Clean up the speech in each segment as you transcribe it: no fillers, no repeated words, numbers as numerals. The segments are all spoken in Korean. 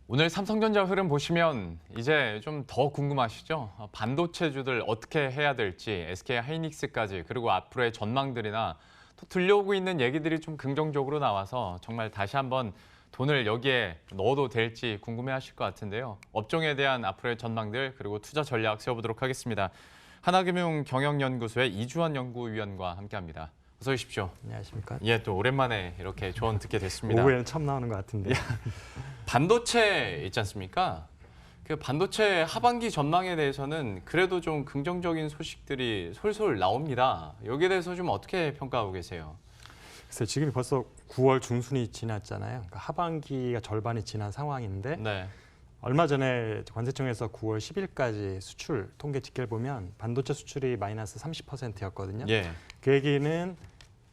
오늘 삼성전자 흐름 보시면 이제 좀 더 궁금하시죠? 반도체주들 어떻게 해야 될지, SK 하이닉스까지, 그리고 앞으로의 전망들이나 또 들려오고 있는 얘기들이 좀 긍정적으로 나와서 정말 다시 한번 돈을 여기에 넣어도 될지 궁금해하실 것 같은데요. 업종에 대한 앞으로의 전망들 그리고 투자 전략 세워보도록 하겠습니다. 하나금융 경영연구소의 이주원 연구위원과 함께합니다. 어서 오십시오. 안녕하십니까. 예, 또 오랜만에 이렇게 조언 듣게 됐습니다. 오후에는 처음 나오는 것 같은데. 반도체 있지 않습니까? 그 반도체 하반기 전망에 대해서는 그래도 좀 긍정적인 소식들이 솔솔 나옵니다. 여기에 대해서 좀 어떻게 평가하고 계세요? 글쎄 지금이 벌써 9월 중순이 지났잖아요. 그러니까 하반기가 절반이 지난 상황인데 네. 얼마 전에 관세청에서 9월 10일까지 수출 통계 집계를 보면 반도체 수출이 마이너스 30%였거든요. 예. 그 얘기는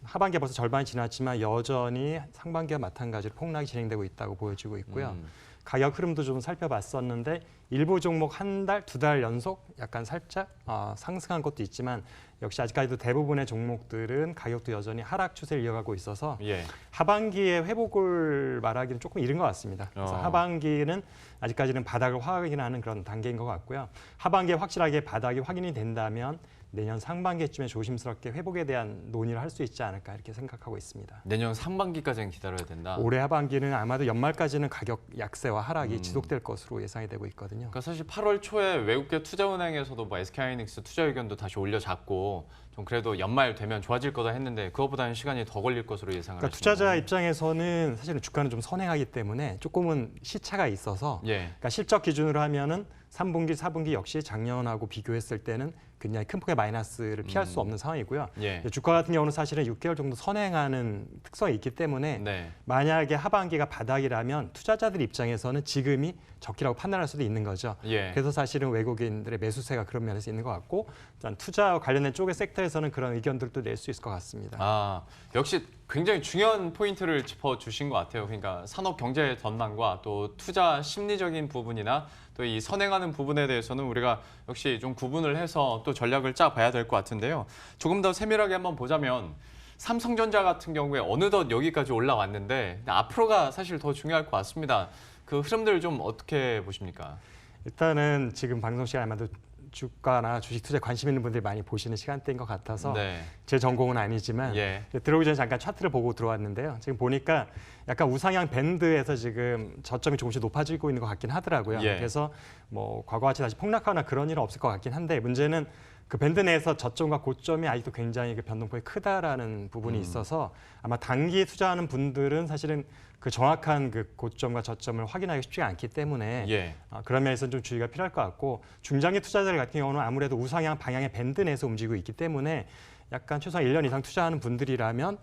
하반기가 벌써 절반이 지났지만 여전히 상반기와 마찬가지로 폭락이 진행되고 있다고 보여지고 있고요. 가격 흐름도 좀 살펴봤었는데 일부 종목 한 달, 두 달 연속 약간 살짝 상승한 것도 있지만 역시 아직까지도 대부분의 종목들은 가격도 여전히 하락 추세를 이어가고 있어서 예. 하반기에 회복을 말하기는 조금 이른 것 같습니다. 그래서 하반기는 아직까지는 바닥을 확인하는 그런 단계인 것 같고요. 하반기에 확실하게 바닥이 확인이 된다면 내년 상반기쯤에 조심스럽게 회복에 대한 논의를 할 수 있지 않을까 이렇게 생각하고 있습니다. 내년 상반기까지는 기다려야 된다. 올해 하반기는 아마도 연말까지는 가격 약세와 하락이 지속될 것으로 예상이 되고 있거든요. 그러니까 사실 8월 초에 외국계 투자은행에서도 뭐 SK하이닉스 투자 의견도 다시 올려잡고 좀 그래도 연말 되면 좋아질 거다 했는데 그것보다는 시간이 더 걸릴 것으로 예상을 그러니까 하시는 투자자 거예요. 입장에서는 사실은 주가는 좀 선행하기 때문에 조금은 시차가 있어서 예. 그러니까 실적 기준으로 하면은 3분기, 4분기 역시 작년하고 비교했을 때는 굉장히 큰 폭의 마이너스를 피할 수 없는 상황이고요. 예. 주가 같은 경우는 사실은 6개월 정도 선행하는 특성이 있기 때문에 네. 만약에 하반기가 바닥이라면 투자자들 입장에서는 지금이 적기라고 판단할 수도 있는 거죠. 예. 그래서 사실은 외국인들의 매수세가 그런 면에서 있는 것 같고 일단 투자와 관련된 쪽의 섹터에서는 그런 의견들도 낼 수 있을 것 같습니다. 아, 역시 굉장히 중요한 포인트를 짚어주신 것 같아요. 그러니까 산업 경제 전망과 또 투자 심리적인 부분이나 또 이 선행하는 부분에 대해서는 우리가 역시 좀 구분을 해서 또 전략을 짜봐야 될 것 같은데요. 조금 더 세밀하게 한번 보자면 삼성전자 같은 경우에 어느덧 여기까지 올라왔는데 앞으로가 사실 더 중요할 것 같습니다. 그 흐름들 좀 어떻게 보십니까? 일단은 지금 방송 시간에 아마도 주가나 주식 투자에 관심 있는 분들이 많이 보시는 시간대인 것 같아서 네. 제 전공은 아니지만 예. 들어오기 전에 잠깐 차트를 보고 들어왔는데요. 지금 보니까 약간 우상향 밴드에서 지금 저점이 조금씩 높아지고 있는 것 같긴 하더라고요. 예. 그래서 뭐 과거와 같이 다시 폭락하거나 그런 일은 없을 것 같긴 한데 문제는 그 밴드 내에서 저점과 고점이 아직도 굉장히 그 변동폭이 크다라는 부분이 있어서 아마 단기 투자하는 분들은 사실은 그 정확한 그 고점과 저점을 확인하기 쉽지가 않기 때문에 예. 그런 면에서는 좀 주의가 필요할 것 같고 중장기 투자자들 같은 경우는 아무래도 우상향 방향의 밴드 내에서 움직이고 있기 때문에 약간 최소한 1년 이상 투자하는 분들이라면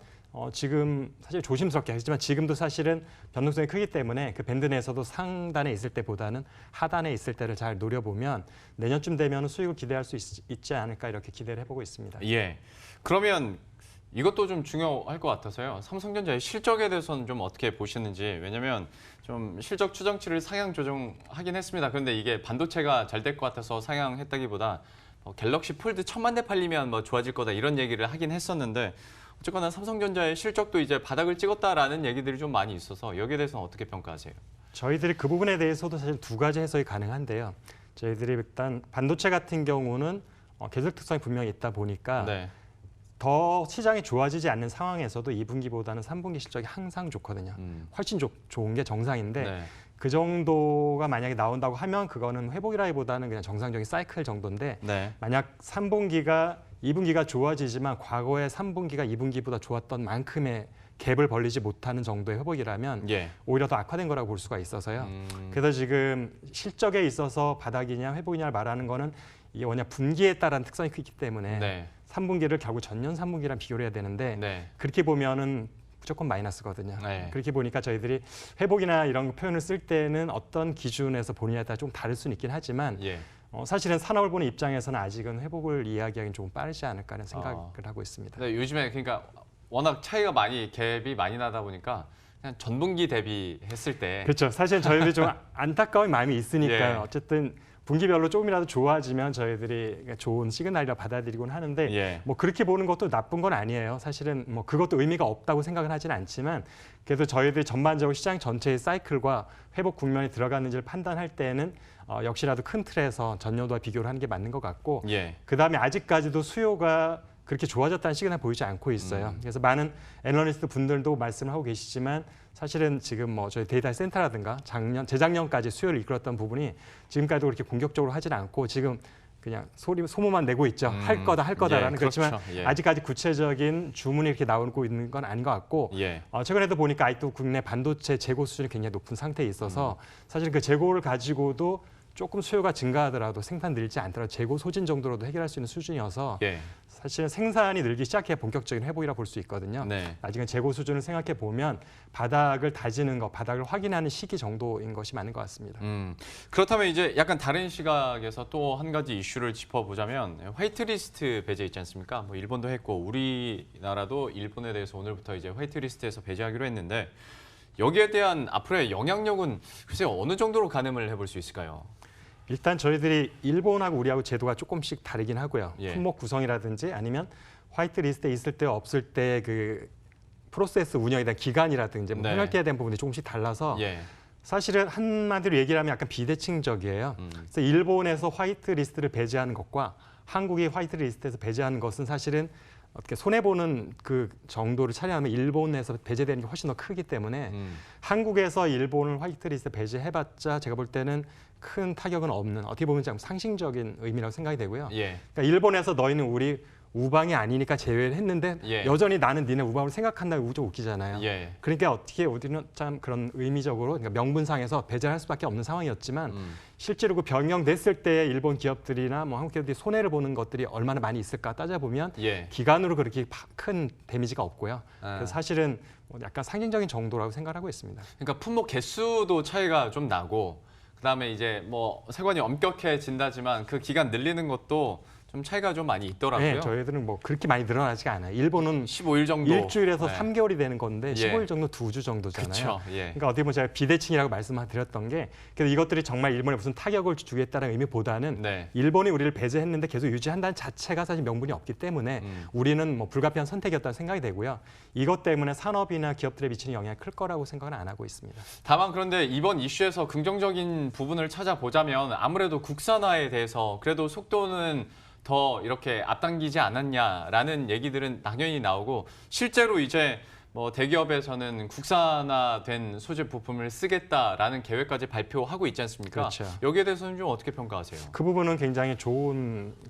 지금 사실 조심스럽게 하지만 지금도 사실은 변동성이 크기 때문에 그 밴드 내에서도 상단에 있을 때보다는 하단에 있을 때를 잘 노려보면 내년쯤 되면 수익을 기대할 수 있지 않을까 이렇게 기대를 해보고 있습니다. 예. 그러면 이것도 좀 중요할 것 같아서요. 삼성전자의 실적에 대해서는 좀 어떻게 보시는지. 왜냐면 좀 실적 추정치를 상향 조정하긴 했습니다. 그런데 이게 반도체가 잘 될 것 같아서 상향했다기보다 갤럭시 폴드 1000만 대 팔리면 뭐 좋아질 거다 이런 얘기를 하긴 했었는데 어쨌거나 삼성전자의 실적도 이제 바닥을 찍었다라는 얘기들이 좀 많이 있어서 여기에 대해서는 어떻게 평가하세요? 저희들이 그 부분에 대해서도 사실 두 가지 해석이 가능한데요. 저희들이 일단 반도체 같은 경우는 계절 특성이 분명히 있다 보니까 네. 더 시장이 좋아지지 않는 상황에서도 2분기보다는 3분기 실적이 항상 좋거든요. 훨씬 좋은 게 정상인데 네. 그 정도가 만약에 나온다고 하면 그거는 회복이라기보다는 그냥 정상적인 사이클 정도인데 네. 만약 3분기가 2분기가 좋아지지만 과거의 3분기가 2분기보다 좋았던 만큼의 갭을 벌리지 못하는 정도의 회복이라면 예. 오히려 더 악화된 거라고 볼 수가 있어서요. 그래서 지금 실적에 있어서 바닥이냐 회복이냐를 말하는 거는 이게 뭐냐 분기에 따른 특성이 크기 때문에 네. 3분기를 결국 전년 3분기랑 비교를 해야 되는데 네. 그렇게 보면은 무조건 마이너스거든요. 네. 그렇게 보니까 저희들이 회복이나 이런 표현을 쓸 때는 어떤 기준에서 본인에 따라 좀 다를 수는 있긴 하지만 예. 사실은 산업을 보는 입장에서는 아직은 회복을 이야기하기는 조금 빠르지 않을까 하는 생각을 하고 있습니다. 근데 요즘에 그러니까 워낙 차이가 갭이 많이 나다 보니까 그냥 전분기 대비했을 때 그렇죠. 사실 저희들이 좀 안타까운 마음이 있으니까 예. 어쨌든 분기별로 조금이라도 좋아지면 저희들이 좋은 시그널이라 받아들이곤 하는데 예. 뭐 그렇게 보는 것도 나쁜 건 아니에요. 사실은 뭐 그것도 의미가 없다고 생각은 하진 않지만 그래도 저희들이 전반적으로 시장 전체의 사이클과 회복 국면에 들어갔는지를 판단할 때는 역시라도 큰 틀에서 전년도와 비교를 하는 게 맞는 것 같고 예. 그다음에 아직까지도 수요가 그렇게 좋아졌다는 시그널 보이지 않고 있어요. 그래서 많은 애널리스트 분들도 말씀을 하고 계시지만 사실은 지금 뭐 저희 데이터 센터라든가 재작년까지 수요를 이끌었던 부분이 지금까지도 그렇게 공격적으로 하진 않고 지금 그냥 소문만 내고 있죠. 할 거다라는 예, 그렇지만 그렇죠. 예. 아직까지 구체적인 주문이 이렇게 나오고 있는 건 아닌 것 같고 예. 최근에도 보니까 아직도 국내 반도체 재고 수준이 굉장히 높은 상태에 있어서 사실 그 재고를 가지고도 조금 수요가 증가하더라도 생산 늘지 않더라도 재고 소진 정도로도 해결할 수 있는 수준이어서 예. 사실은 생산이 늘기 시작해야 본격적인 회복이라 볼 수 있거든요. 네. 아직은 재고 수준을 생각해 보면 바닥을 다지는 것, 바닥을 확인하는 시기 정도인 것이 맞는 것 같습니다. 그렇다면 이제 약간 다른 시각에서 또 한 가지 이슈를 짚어보자면 화이트리스트 배제 있지 않습니까? 뭐 일본도 했고 우리나라도 일본에 대해서 오늘부터 이제 화이트리스트에서 배제하기로 했는데 여기에 대한 앞으로의 영향력은 글쎄요 어느 정도로 가늠을 해볼 수 있을까요? 일단 저희들이 일본하고 우리하고 제도가 조금씩 다르긴 하고요. 예. 품목 구성이라든지 아니면 화이트리스트에 있을 때 없을 때 그 프로세스 운영에 대한 기간이라든지 뭐 네. 페널티에 대한 부분이 조금씩 달라서 예. 사실은 한마디로 얘기를 하면 약간 비대칭적이에요. 그래서 일본에서 화이트리스트를 배제하는 것과 한국이 화이트리스트에서 배제하는 것은 사실은 어떻게 손해보는 그 정도를 차지하면 일본에서 배제되는 게 훨씬 더 크기 때문에 한국에서 일본을 화이트리스트 배제해봤자 제가 볼 때는 큰 타격은 없는 어떻게 보면 좀 상징적인 의미라고 생각이 되고요. 예. 그러니까 일본에서 너희는 우리 우방이 아니니까 제외를 했는데 예. 여전히 나는 니네 우방을 생각한다고 좀 웃기잖아요. 예. 그러니까 어떻게 우리는 참 그런 의미적으로 그러니까 명분상에서 배제할 수밖에 없는 상황이었지만 실제로 그 변경됐을 때 일본 기업들이나 뭐 한국 기업들이 손해를 보는 것들이 얼마나 많이 있을까 따져보면 예. 기간으로 그렇게 큰 데미지가 없고요. 아. 그래서 사실은 뭐 약간 상징적인 정도라고 생각하고 있습니다. 그러니까 품목 개수도 차이가 좀 나고 그다음에 이제 뭐 세관이 엄격해진다지만 그 기간 늘리는 것도 좀 차이가 좀 많이 있더라고요. 네, 저희들은 뭐 그렇게 많이 늘어나지가 않아요. 일본은 15일 정도. 일주일에서 네. 3개월이 되는 건데 예. 15일 정도 2주 정도잖아요. 그렇죠. 예. 그러니까 어떻게 보면 제가 비대칭이라고 말씀드렸던 게 그래서 이것들이 정말 일본에 무슨 타격을 주겠다는 의미보다는 네. 일본이 우리를 배제했는데 계속 유지한다는 자체가 사실 명분이 없기 때문에 우리는 뭐 불가피한 선택이었다는 생각이 되고요. 이것 때문에 산업이나 기업들에 미치는 영향이 클 거라고 생각은 안 하고 있습니다. 다만 그런데 이번 이슈에서 긍정적인 부분을 찾아보자면 아무래도 국산화에 대해서 그래도 속도는 더 이렇게 앞당기지 않았냐라는 얘기들은 당연히 나오고 실제로 이제 뭐 대기업에서는 국산화된 소재 부품을 쓰겠다라는 계획까지 발표하고 있지 않습니까? 그렇죠. 여기에 대해서는 좀 어떻게 평가하세요? 그 부분은 굉장히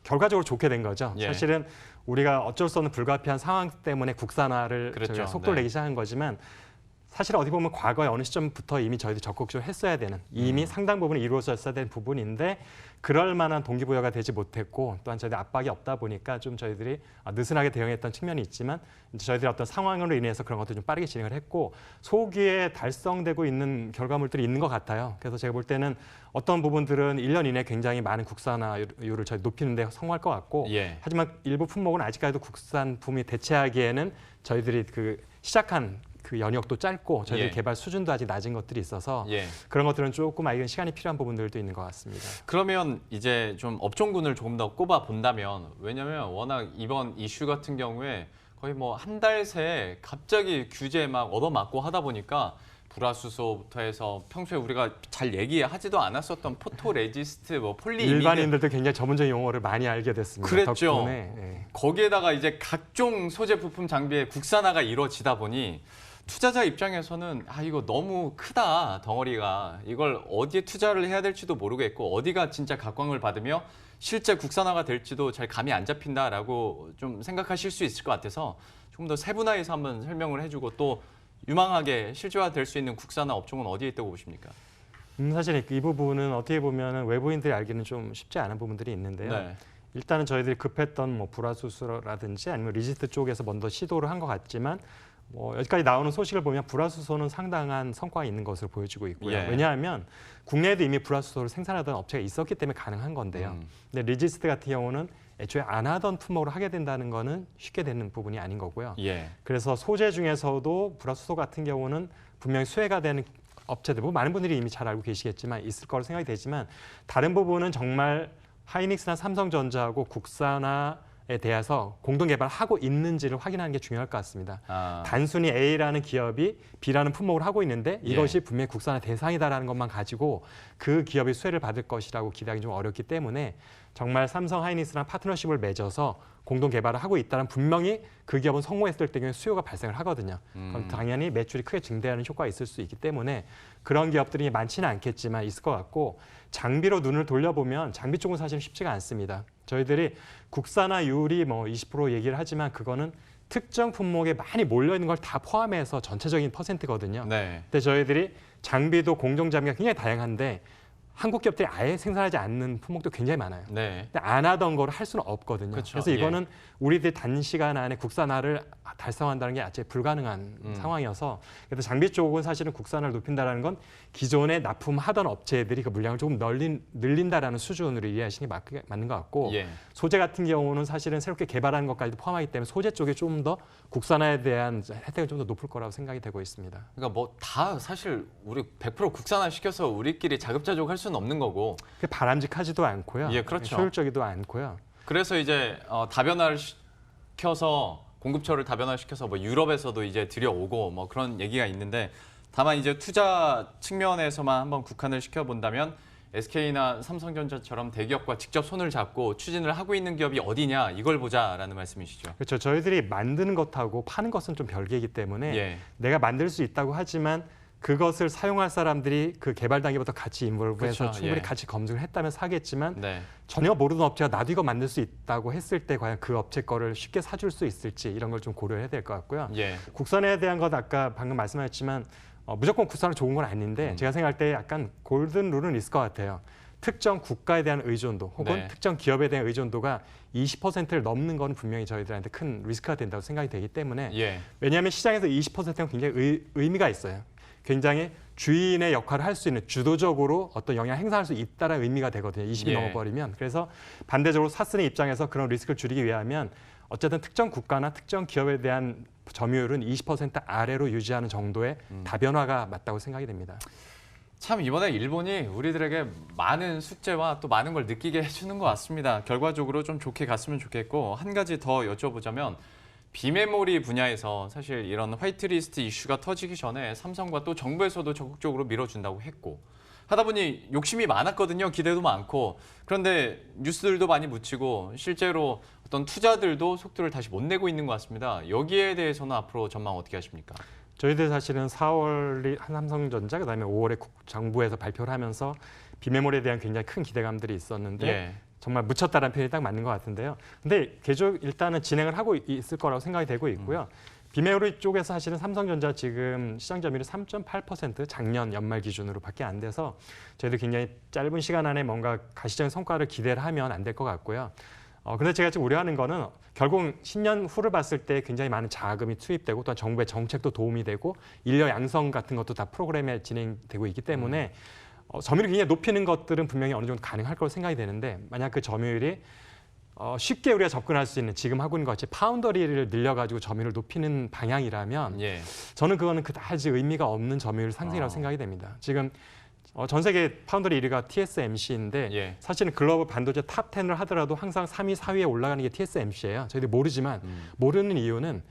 결과적으로 좋게 된 거죠. 예. 사실은 우리가 어쩔 수 없는 불가피한 상황 때문에 국산화를 그렇죠. 저희가 속도를 네. 내기 시작한 거지만 사실 어떻게 보면 과거에 어느 시점부터 이미 저희들이 적극적으로 했어야 되는 이미 상당 부분 이루어졌어야 되는 부분인데 그럴 만한 동기부여가 되지 못했고 또한 저희들 압박이 없다 보니까 좀 저희들이 느슨하게 대응했던 측면이 있지만 이제 저희들이 어떤 상황으로 인해서 그런 것도 좀 빠르게 진행을 했고 소기에 달성되고 있는 결과물들이 있는 것 같아요. 그래서 제가 볼 때는 어떤 부분들은 1년 이내 굉장히 많은 국산화율을 저희 높이는 데 성공할 것 같고 예. 하지만 일부 품목은 아직까지도 국산품이 대체하기에는 저희들이 그 시작한 그 연역도 짧고 저희들 예. 개발 수준도 아직 낮은 것들이 있어서 예. 그런 것들은 조금 아직은 시간이 필요한 부분들도 있는 것 같습니다. 그러면 이제 좀 업종군을 조금 더 꼽아 본다면 왜냐하면 워낙 이번 이슈 같은 경우에 거의 뭐 한 달 새에 갑자기 규제 막 얻어맞고 하다 보니까 불화수소부터 해서 평소에 우리가 잘 얘기하지도 않았었던 포토레지스트, 뭐 폴리이미드 일반인들도 굉장히 전문적인 용어를 많이 알게 됐습니다. 그랬죠. 덕분에. 예. 거기에다가 이제 각종 소재 부품 장비의 국산화가 이루어지다 보니 투자자 입장에서는 이거 너무 크다 덩어리가 이걸 어디에 투자를 해야 될지도 모르겠고 어디가 진짜 각광을 받으며 실제 국산화가 될지도 잘 감이 안 잡힌다라고 좀 생각하실 수 있을 것 같아서 조금 더 세분화해서 한번 설명을 해주고 또 유망하게 실제화될 수 있는 국산화 업종은 어디에 있다고 보십니까? 사실 이 부분은 어떻게 보면 외부인들이 알기는 좀 쉽지 않은 부분들이 있는데요. 네. 일단은 저희들이 급했던 뭐 불화수소라든지 아니면 리지스트 쪽에서 먼저 시도를 한 것 같지만 뭐 여기까지 나오는 소식을 보면 불화수소는 상당한 성과가 있는 것으로 보여지고 있고요. 예. 왜냐하면 국내에도 이미 불화수소를 생산하던 업체가 있었기 때문에 가능한 건데요. 근데 리지스트 같은 경우는 애초에 안 하던 품목으로 하게 된다는 거는 쉽게 되는 부분이 아닌 거고요. 예. 그래서 소재 중에서도 불화수소 같은 경우는 분명히 수혜가 되는 업체들, 뭐 많은 분들이 이미 잘 알고 계시겠지만 있을 거로 생각이 되지만 다른 부분은 정말 하이닉스나 삼성전자하고 국산화에 대해서 공동 개발하고 있는지를 확인하는 게 중요할 것 같습니다. 단순히 A라는 기업이 B라는 품목을 하고 있는데 이것이 분명히 국산화 대상이다라는 것만 가지고 그 기업이 수혜를 받을 것이라고 기대하기 좀 어렵기 때문에 정말 삼성 하이닉스랑 파트너십을 맺어서 공동 개발을 하고 있다면 분명히 그 기업은 성공했을 때 수요가 발생을 하거든요. 그럼 당연히 매출이 크게 증대하는 효과가 있을 수 있기 때문에 그런 기업들이 많지는 않겠지만 있을 것 같고 장비로 눈을 돌려보면 장비 쪽은 사실 쉽지가 않습니다. 저희들이 국산화율이 뭐 20% 얘기를 하지만 그거는 특정 품목에 많이 몰려있는 걸 다 포함해서 전체적인 퍼센트거든요. 네. 근데 저희들이 장비도 공정 장비가 굉장히 다양한데 한국 기업들이 아예 생산하지 않는 품목도 굉장히 많아요. 네. 근데 안 하던 거를 할 수는 없거든요. 그쵸, 그래서 이거는 우리들이 단시간 안에 국산화를 달성한다는 게 아직 불가능한 상황이어서 그래서 장비 쪽은 사실은 국산화를 높인다는 건 기존에 납품하던 업체들이 그 물량을 조금 늘린다라는 수준으로 이해하시는 게 맞는 것 같고 예. 소재 같은 경우는 사실은 새롭게 개발하는 것까지도 포함하기 때문에 소재 쪽에 좀 더 국산화에 대한 혜택은 좀 더 높을 거라고 생각이 되고 있습니다. 그러니까 뭐 다 사실 우리 100% 국산화 시켜서 우리끼리 자급자족할 수는 없는 거고. 그게 바람직하지도 않고요. 예, 그렇죠. 효율적이도 않고요. 그래서 이제 다변화를 시켜서 공급처를 다변화시켜서 뭐 유럽에서도 이제 들여오고 뭐 그런 얘기가 있는데 다만 이제 투자 측면에서만 한번 국한을 시켜본다면 SK나 삼성전자처럼 대기업과 직접 손을 잡고 추진을 하고 있는 기업이 어디냐 이걸 보자라는 말씀이시죠. 그렇죠. 저희들이 만드는 것하고 파는 것은 좀 별개이기 때문에 예. 내가 만들 수 있다고 하지만 그것을 사용할 사람들이 그 개발 단계부터 같이 인볼브해서 그렇죠. 충분히 예. 같이 검증을 했다면 사겠지만 네. 전혀 모르는 업체가 나도 이거 만들 수 있다고 했을 때 과연 그 업체 거를 쉽게 사줄 수 있을지 이런 걸 좀 고려해야 될 것 같고요. 예. 국산화에 대한 것 아까 방금 말씀하셨지만 무조건 국산화 좋은 건 아닌데 제가 생각할 때 약간 골든 룰은 있을 것 같아요. 특정 국가에 대한 의존도 혹은 네. 특정 기업에 대한 의존도가 20%를 넘는 건 분명히 저희들한테 큰 리스크가 된다고 생각이 되기 때문에 예. 왜냐하면 시장에서 20%는 굉장히 의미가 있어요. 굉장히 주인의 역할을 할 수 있는 주도적으로 어떤 영향을 행사할 수 있다는 의미가 되거든요. 20이 예. 넘어버리면. 그래서 반대적으로 사쓰는 입장에서 그런 리스크를 줄이기 위하면 어쨌든 특정 국가나 특정 기업에 대한 점유율은 20% 아래로 유지하는 정도의 다변화가 맞다고 생각이 됩니다. 참 이번에 일본이 우리들에게 많은 숙제와 또 많은 걸 느끼게 해주는 것 같습니다. 결과적으로 좀 좋게 갔으면 좋겠고 한 가지 더 여쭤보자면 비메모리 분야에서 사실 이런 화이트리스트 이슈가 터지기 전에 삼성과 또 정부에서도 적극적으로 밀어준다고 했고 하다 보니 욕심이 많았거든요. 기대도 많고. 그런데 뉴스들도 많이 묻히고 실제로 어떤 투자들도 속도를 다시 못 내고 있는 것 같습니다. 여기에 대해서는 앞으로 전망 어떻게 하십니까? 저희들 사실은 4월이 삼성전자 그다음에 5월에 정부에서 발표를 하면서 비메모리에 대한 굉장히 큰 기대감들이 있었는데 예. 정말 묻혔다는 표현이 딱 맞는 것 같은데요. 근데 계속 일단은 진행을 하고 있을 거라고 생각이 되고 있고요. 비메모리 쪽에서 사실은 삼성전자 지금 시장 점유율이 3.8% 작년 연말 기준으로 밖에 안 돼서 저희도 굉장히 짧은 시간 안에 뭔가 가시적인 성과를 기대를 하면 안 될 것 같고요. 근데 제가 지금 우려하는 거는 결국 10년 후를 봤을 때 굉장히 많은 자금이 투입되고 또한 정부의 정책도 도움이 되고 인력 양성 같은 것도 다 프로그램에 진행되고 있기 때문에 점유율을 굉장히 높이는 것들은 분명히 어느 정도 가능할 거로 생각이 되는데 만약 그 점유율이 쉽게 우리가 접근할 수 있는 지금 하고 있는 것 같이 파운더리를 늘려가지고 점유율을 높이는 방향이라면 예. 저는 그거는 그다지 의미가 없는 점유율 상승이라고 생각이 됩니다. 지금 전 세계 파운더리 1위가 TSMC인데 예. 사실은 글로벌 반도체 탑 10을 하더라도 항상 3위, 4위에 올라가는 게 TSMC예요. 저희들이 모르지만 모르는 이유는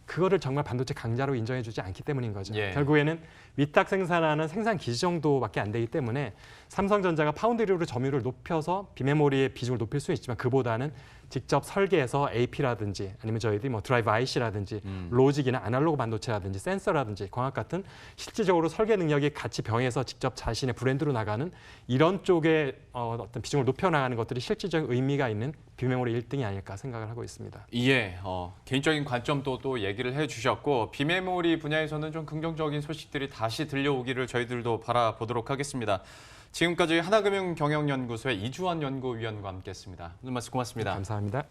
그거를 정말 반도체 강자로 인정해주지 않기 때문인 거죠. 예. 결국에는 위탁 생산하는 생산 기지 정도밖에 안 되기 때문에 삼성전자가 파운드리로 점유율을 높여서 비메모리의 비중을 높일 수는 있지만 그보다는 직접 설계해서 AP라든지 아니면 저희들이 뭐 드라이브 IC라든지 로직이나 아날로그 반도체라든지 센서라든지 광학 같은 실질적으로 설계 능력이 같이 병해서 직접 자신의 브랜드로 나가는 이런 쪽에 어떤 비중을 높여나가는 것들이 실질적인 의미가 있는 비메모리 1등이 아닐까 생각을 하고 있습니다. 예, 개인적인 관점도 또 얘기를 해주셨고 비메모리 분야에서는 좀 긍정적인 소식들이 다시 들려오기를 저희들도 바라보도록 하겠습니다. 지금까지 하나금융경영연구소의 이주원 연구위원과 함께했습니다. 오늘 말씀 고맙습니다. 감사합니다.